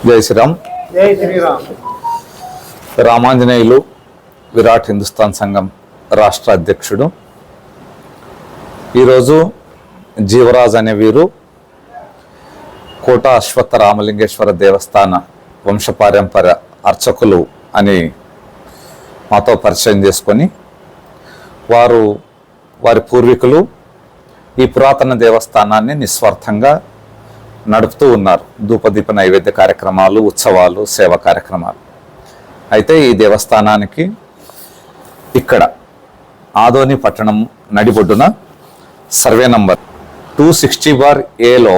జై శ్రీరామ్. జై శ్రీరామ్. రామాంజనేయులు విరాట్ హిందుస్థాన్ సంఘం రాష్ట్ర అధ్యక్షుడు. ఈరోజు జీవరాజ్ అనే వీరు కోట అశ్వత్థ రామలింగేశ్వర దేవస్థాన వంశపారంపర్య అర్చకులు అని మాతో పరిచయం చేసుకొని వారి పూర్వీకులు ఈ పురాతన దేవస్థానాన్ని నిస్వార్థంగా నడుపుతూ ఉన్నారు. ధూపదీప నైవేద్య కార్యక్రమాలు, ఉత్సవాలు, సేవా కార్యక్రమాలు. అయితే ఈ దేవస్థానానికి ఇక్కడ ఆదోని పట్టణం నడిబొడ్డున సర్వే నంబర్ 260/Aలో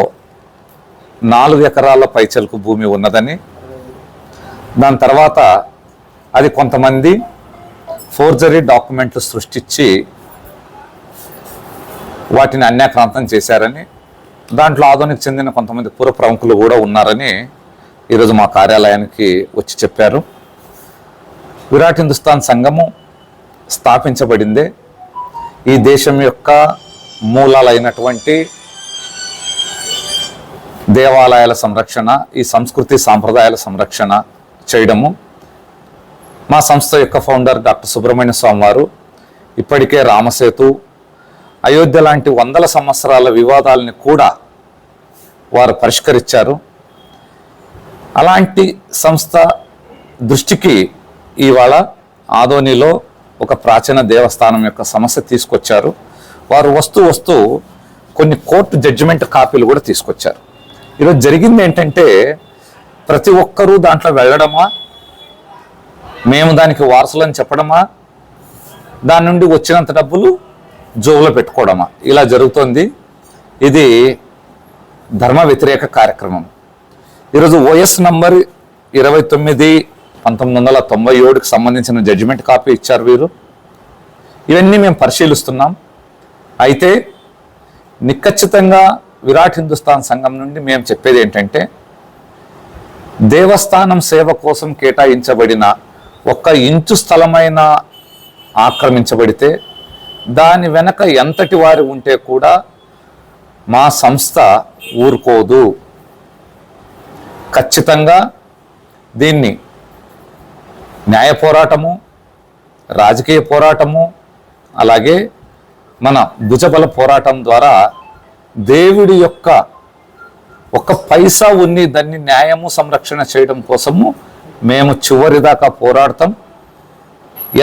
4 ఎకరాల పైచలకు భూమి ఉన్నదని, దాని తర్వాత అది కొంతమంది ఫోర్జరీ డాక్యుమెంట్లు సృష్టించి వాటిని అన్యాక్రాంతం చేశారని, దాంట్లో ఆదోనికి చెందిన కొంతమంది పూర్వ ప్రముఖులు కూడా ఉన్నారని ఈరోజు మా కార్యాలయానికి వచ్చి చెప్పారు. విరాట్ హిందుస్థాన్ సంఘము స్థాపించబడిందే ఈ దేశం యొక్క మూలాలైనటువంటి దేవాలయాల సంరక్షణ, ఈ సంస్కృతి సాంప్రదాయాల సంరక్షణ చేయడము. మా సంస్థ యొక్క ఫౌండర్ డాక్టర్ సుబ్రహ్మణ్య స్వామి వారు ఇప్పటికే రామసేతు, అయోధ్య లాంటి 100 సంవత్సరాల వివాదాలని కూడా వారు పరిష్కరించారు. అలాంటి సంస్థ దృష్టికి ఇవాళ ఆదోనిలో ఒక ప్రాచీన దేవస్థానం యొక్క సమస్య తీసుకొచ్చారు. వారు వస్తూ కొన్ని కోర్టు జడ్జిమెంట్ కాపీలు కూడా తీసుకొచ్చారు. ఈరోజు జరిగింది ఏంటంటే, ప్రతి ఒక్కరూ దాంట్లో వెళ్ళడమా, మేము దానికి వారసులని చెప్పడమా, దాని నుండి వచ్చినంత డబ్బులు జోబులో పెట్టుకోవడమా, ఇలా జరుగుతోంది. ఇది ధర్మ వ్యతిరేక కార్యక్రమం. ఈరోజు ఓఎస్ నంబర్ 29/1997కి సంబంధించిన జడ్జిమెంట్ కాపీ ఇచ్చారు వీరు. ఇవన్నీ మేము పరిశీలిస్తున్నాం. అయితే నిఖచ్చితంగా విరాట్ హిందుస్థాన్ సంఘం నుండి మేము చెప్పేది ఏంటంటే, దేవస్థానం సేవ కోసం కేటాయించబడిన 1 ఇంచు స్థలమైన ఆక్రమించబడితే దాని వెనక ఎంతటి వారు ఉంటే కూడా మా సంస్థ ఊరుకోదు. ఖచ్చితంగా దీన్ని న్యాయ పోరాటము, రాజకీయ పోరాటము, అలాగే మన భుజబల పోరాటం ద్వారా దేవుడి యొక్క 1 పైసా ఉన్ని దాన్ని న్యాయము సంరక్షణ చేయడం కోసము మేము చివరిదాకా పోరాడతాం.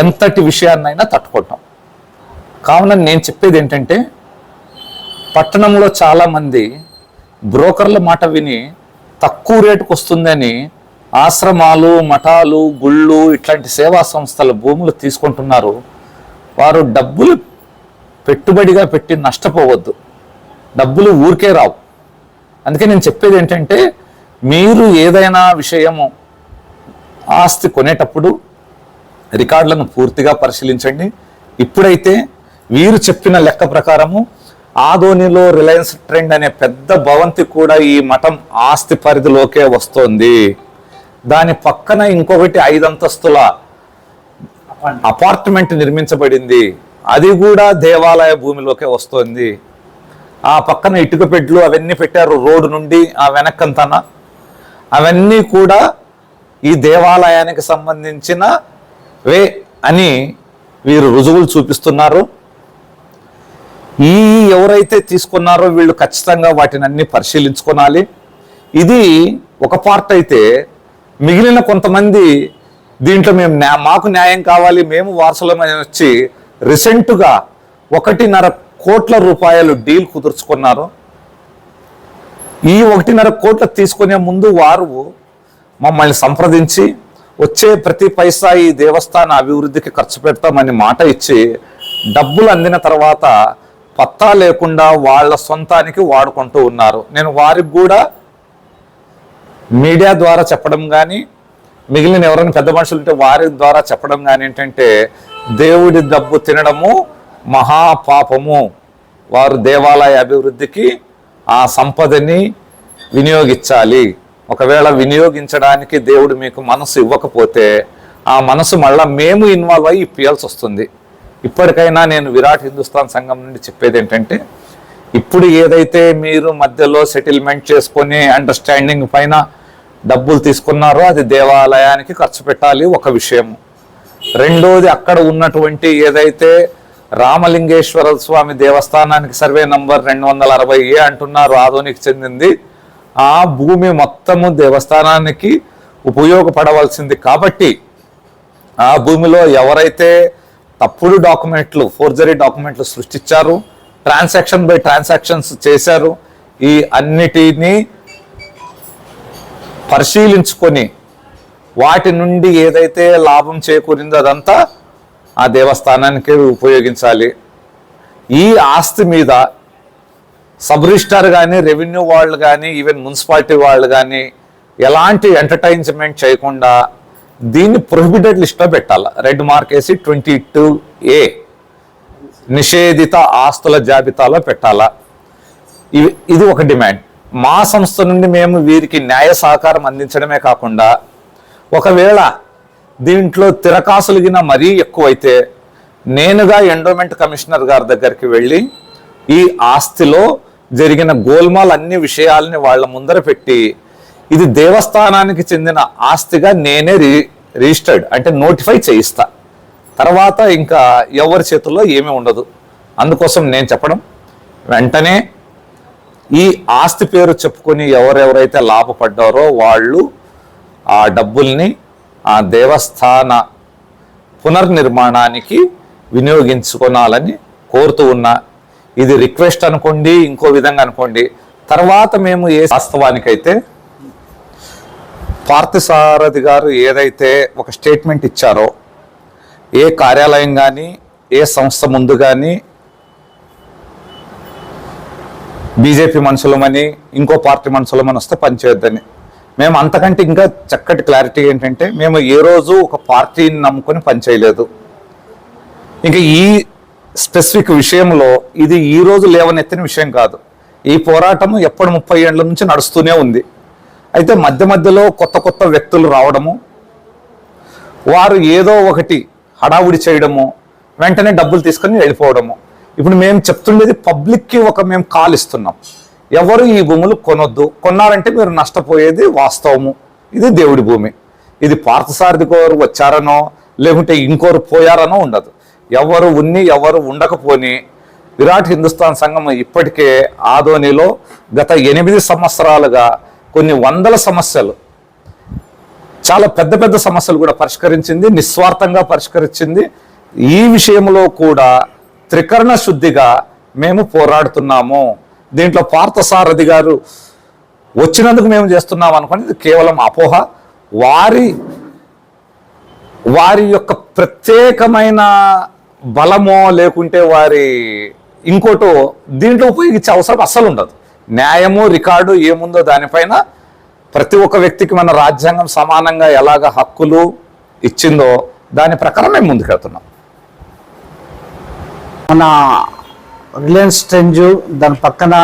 ఎంతటి విషయాన్నైనా తట్టుకుంటాం. కావున నేను చెప్పేది ఏంటంటే, పట్టణంలో చాలామంది బ్రోకర్ల మాట విని తక్కువ రేటుకు వస్తుందని ఆశ్రమాలు, మఠాలు, గుళ్ళు ఇట్లాంటి సేవా సంస్థల భూములు తీసుకుంటున్నారు. వారు డబ్బులు పెట్టుబడిగా పెట్టి నష్టపోవద్దు. డబ్బులు ఊరికే రావు. అందుకే నేను చెప్పేది ఏంటంటే, మీరు ఏదైనా విషయము ఆస్తి కొనేటప్పుడు రికార్డులను పూర్తిగా పరిశీలించండి. ఇప్పుడైతే వీరు చెప్పిన లెక్క ప్రకారము ఆదోనిలో రిలయన్స్ ట్రెండ్ అనే పెద్ద భవంతి కూడా ఈ మఠం ఆస్తి పరిధిలోకే వస్తోంది. దాని పక్కన ఇంకొకటి 5 అంతస్తుల అపార్ట్మెంట్ నిర్మించబడింది. అది కూడా దేవాలయ భూమిలోకే వస్తోంది. ఆ పక్కన ఇటుక పెడ్లు అవన్నీ పెట్టారు రోడ్డు నుండి ఆ వెనక్కంతన. అవన్నీ కూడా ఈ దేవాలయానికి సంబంధించిన వే అని వీరు రుజువులు చూపిస్తున్నారు. ఎవరైతే తీసుకున్నారో వీళ్ళు ఖచ్చితంగా వాటిని అన్ని పరిశీలించుకోవాలి. ఇది ఒక పార్ట్ అయితే, మిగిలిన కొంతమంది దీంట్లో మాకు న్యాయం కావాలి, మేము వారసులమని వచ్చి రీసెంట్గా 1.5 కోట్ల రూపాయలు డీల్ కుదుర్చుకున్నారు. ఈ 1.5 కోట్ల తీసుకునే ముందు వారు మమ్మల్ని సంప్రదించి వచ్చే ప్రతి పైసా ఈ దేవస్థాన అభివృద్ధికి ఖర్చు పెడతామని మాట ఇచ్చి, డబ్బులు అందిన తర్వాత పత్తా లేకుండా వాళ్ళ సొంతానికి వాడుకుంటూ ఉన్నారు. నేను వారికి కూడా మీడియా ద్వారా చెప్పడం కానీ, మిగిలిన ఎవరైనా పెద్ద మనుషులు ఉంటే వారి ద్వారా చెప్పడం కానీ ఏంటంటే, దేవుడి డబ్బు తినడము మహాపాపము. వారు దేవాలయ అభివృద్ధికి ఆ సంపదని వినియోగించాలి. ఒకవేళ వినియోగించడానికి దేవుడు మీకు మనసు ఇవ్వకపోతే ఆ మనసు మళ్ళీ మేము ఇన్వాల్వ్ అయ్యి ఇప్పియాల్సి వస్తుంది. ఇప్పటికైనా నేను విరాట్ హిందుస్థాన్ సంఘం నుండి చెప్పేది ఏంటంటే, ఇప్పుడు ఏదైతే మీరు మధ్యలో సెటిల్మెంట్ చేసుకొని అండర్స్టాండింగ్ పైన డబ్బులు తీసుకున్నారో అది దేవాలయానికి ఖర్చు పెట్టాలి ఒక విషయం. రెండోది, అక్కడ ఉన్నటువంటి ఏదైతే రామలింగేశ్వర స్వామి దేవస్థానానికి సర్వే నంబర్ 260A అంటున్నారు, ఆదోనికి చెందింది, ఆ భూమి మొత్తము దేవస్థానానికి ఉపయోగపడవలసింది. కాబట్టి ఆ భూమిలో ఎవరైతే తప్పుడు డాక్యుమెంట్లు, ఫోర్జరీ డాక్యుమెంట్లు సృష్టించారు, ట్రాన్సాక్షన్ బై ట్రాన్సాక్షన్స్ చేశారు, ఈ అన్నిటినీ పరిశీలించుకొని వాటి నుండి ఏదైతే లాభం చేకూరిందో అదంతా ఆ దేవస్థానానికి ఉపయోగించాలి. ఈ ఆస్తి మీద సబ్ రిజిస్ట్రార్ కానీ, రెవెన్యూ వాళ్ళు కానీ, ఈవెన్ మున్సిపాలిటీ వాళ్ళు కానీ ఎలాంటి ఎంటర్టైన్మెంట్ చేయకుండా దీన్ని ప్రొహిబిటెడ్ లిస్ట్లో పెట్టాలి. రెడ్ మార్క్ వేసి 22A నిషేధిత ఆస్తుల జాబితాలో పెట్టాలా. ఇది ఒక డిమాండ్. మా సంస్థ నుండి మేము వీరికి న్యాయ సహకారం అందించడమే కాకుండా ఒకవేళ దీంట్లో తిరకాసులుగిన మరీ ఎక్కువైతే నేనుగా ఎండోమెంట్ కమిషనర్ గారి దగ్గరికి వెళ్ళి ఈ ఆస్తిలో జరిగిన గోల్మాల్ అన్ని విషయాలని వాళ్ళ ముందర పెట్టి ఇది దేవస్థానానికి చెందిన ఆస్తిగా నేనే రిజిస్టర్డ్ అంటే నోటిఫై చేయిస్తా. తర్వాత ఇంకా ఎవరి చేతుల్లో ఏమీ ఉండదు. అందుకోసం నేను చెప్పడం, వెంటనే ఈ ఆస్తి పేరు చెప్పుకొని ఎవరెవరైతే లాభపడ్డారో వాళ్ళు ఆ డబ్బుల్ని ఆ దేవస్థాన పునర్నిర్మాణానికి వినియోగించుకోవాలని కోరుతూ ఉన్నా. ఇది రిక్వెస్ట్ అనుకోండి, ఇంకో విధంగా అనుకోండి. తర్వాత మేము వాస్తవానికైతే పార్థసారథి గారు ఏదైతే ఒక స్టేట్మెంట్ ఇచ్చారో, ఏ కార్యాలయం కానీ ఏ సంస్థ ముందు కానీ బీజేపీ మనుషులమని ఇంకో పార్టీ మనుషులమని వస్తే పనిచేయొద్దని, మేము అంతకంటే ఇంకా చక్కటి క్లారిటీ ఏంటంటే మేము ఏ రోజు ఒక పార్టీని నమ్ముకొని పనిచేయలేదు. ఇంకా ఈ స్పెసిఫిక్ విషయంలో ఇది ఈ రోజు లేవనెత్తిన విషయం కాదు. ఈ పోరాటము ఎప్పుడు 30 ఏళ్ల నుంచి నడుస్తూనే ఉంది. అయితే మధ్య మధ్యలో కొత్త కొత్త వ్యక్తులు రావడము, వారు ఏదో ఒకటి హడావుడి చేయడము, వెంటనే డబ్బులు తీసుకొని వెళ్ళిపోవడము. ఇప్పుడు మేము చెప్తుండేది పబ్లిక్కి మేము కాల్ ఇస్తున్నాం, ఎవరు ఈ భూములు కొనొద్దు, కొన్నారంటే మీరు నష్టపోయేది వాస్తవము. ఇది దేవుడి భూమి. ఇది పార్థసారథి గారు వచ్చారనో లేకుంటే ఇంకోరు పోయారనో ఉండదు. ఎవరు ఉన్ని ఎవరు ఉండకపోని విరాట్ హిందుస్థాన్ సంఘం ఇప్పటికే ఆదోనిలో గత 8 సంవత్సరాలుగా కొన్ని వందల సమస్యలు, చాలా పెద్ద పెద్ద సమస్యలు కూడా పరిష్కరించింది, నిస్వార్థంగా పరిష్కరించింది. ఈ విషయంలో కూడా త్రికరణ శుద్ధిగా మేము పోరాడుతున్నాము. దీంట్లో పార్థసారథి గారు వచ్చినందుకు మేము చేస్తున్నాం అనుకోండి, ఇది కేవలం అపోహ. వారి యొక్క ప్రత్యేకమైన బలమో లేకుంటే వారి ఇంకోటో దీంట్లో ఉపయోగించే అవసరం అస్సలు ఉండదు. న్యాయము రికార్డు ఏముందో దానిపైన ప్రతి ఒక్క వ్యక్తికి మన రాజ్యాంగం సమానంగా ఎలాగ హక్కులు ఇచ్చిందో దాని ప్రకారం మేము ముందుకెళ్తున్నాం. మన రిలయన్స్ ట్రెంజ్ దాని పక్కన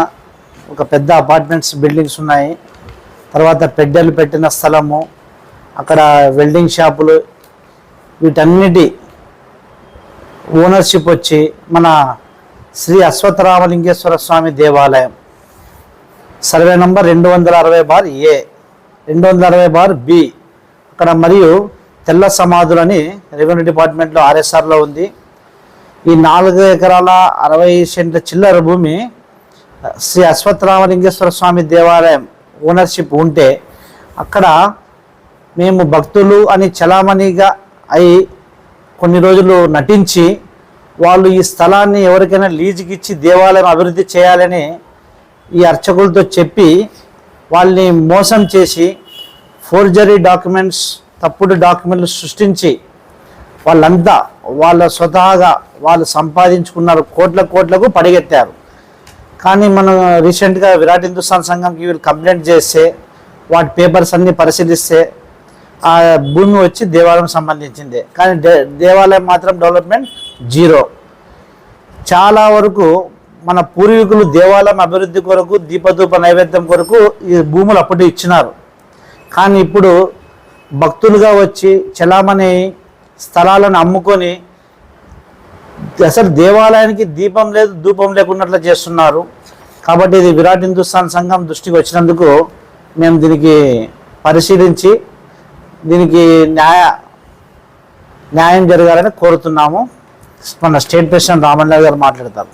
ఒక పెద్ద అపార్ట్మెంట్స్ బిల్డింగ్స్ ఉన్నాయి. తర్వాత పెడ్డలు పెట్టిన స్థలము, అక్కడ వెల్డింగ్ షాపులు, వీటన్నిటి ఓనర్షిప్ వచ్చి మన శ్రీ అశ్వత్థరామలింగేశ్వర స్వామి దేవాలయం సర్వే నంబర్ 260/A 260/B అక్కడ, మరియు తెల్ల సమాధులని రెవెన్యూ డిపార్ట్మెంట్లో RSRలో ఉంది. ఈ 4 ఎకరాల 60 సెంట్ల చిల్లర భూమి శ్రీ అశ్వత్థరామలింగేశ్వర స్వామి దేవాలయం ఓనర్షిప్ ఉంటే అక్కడ మేము భక్తులు అని చలామణిగా అయి కొన్ని రోజులు నటించి వాళ్ళు ఈ స్థలాన్ని ఎవరికైనా లీజుకి ఇచ్చి దేవాలయం అభివృద్ధి చేయాలని ఈ అర్చకులతో చెప్పి వాళ్ళని మోసం చేసి ఫోర్జరీ డాక్యుమెంట్స్, తప్పుడు డాక్యుమెంట్లు సృష్టించి వాళ్ళంతా వాళ్ళ స్వతహాగా వాళ్ళు సంపాదించుకున్నారు, కోట్లకు పడిగెత్తారు. కానీ మనం రీసెంట్గా విరాట్ హిందుస్థాన్ సంఘంకి వీళ్ళు కంప్లైంట్ చేస్తే వాటి పేపర్స్ అన్నీ పరిశీలిస్తే ఆ భూమి వచ్చి దేవాలయం సంబంధించిందే, కానీ దేవాలయం మాత్రం డెవలప్మెంట్ 0. చాలా వరకు మన పూర్వీకులు దేవాలయం అభివృద్ధి కొరకు, దీపధూప నైవేద్యం కొరకు ఈ భూములు అప్పుడు ఇచ్చినారు. కానీ ఇప్పుడు భక్తులుగా వచ్చి చలామణి స్థలాలను అమ్ముకొని అసలు దేవాలయానికి దీపం లేదు, ధూపం లేకున్నట్లు చేస్తున్నారు. కాబట్టి ఇది విరాట్ హిందుస్థాన్ సంఘం దృష్టికి వచ్చినందుకు మేము దీనికి పరిశీలించి దీనికి న్యాయం జరగాలని కోరుతున్నాము. మన స్టేట్ ప్రెసిడెంట్ రామన్ గారు మాట్లాడతారు.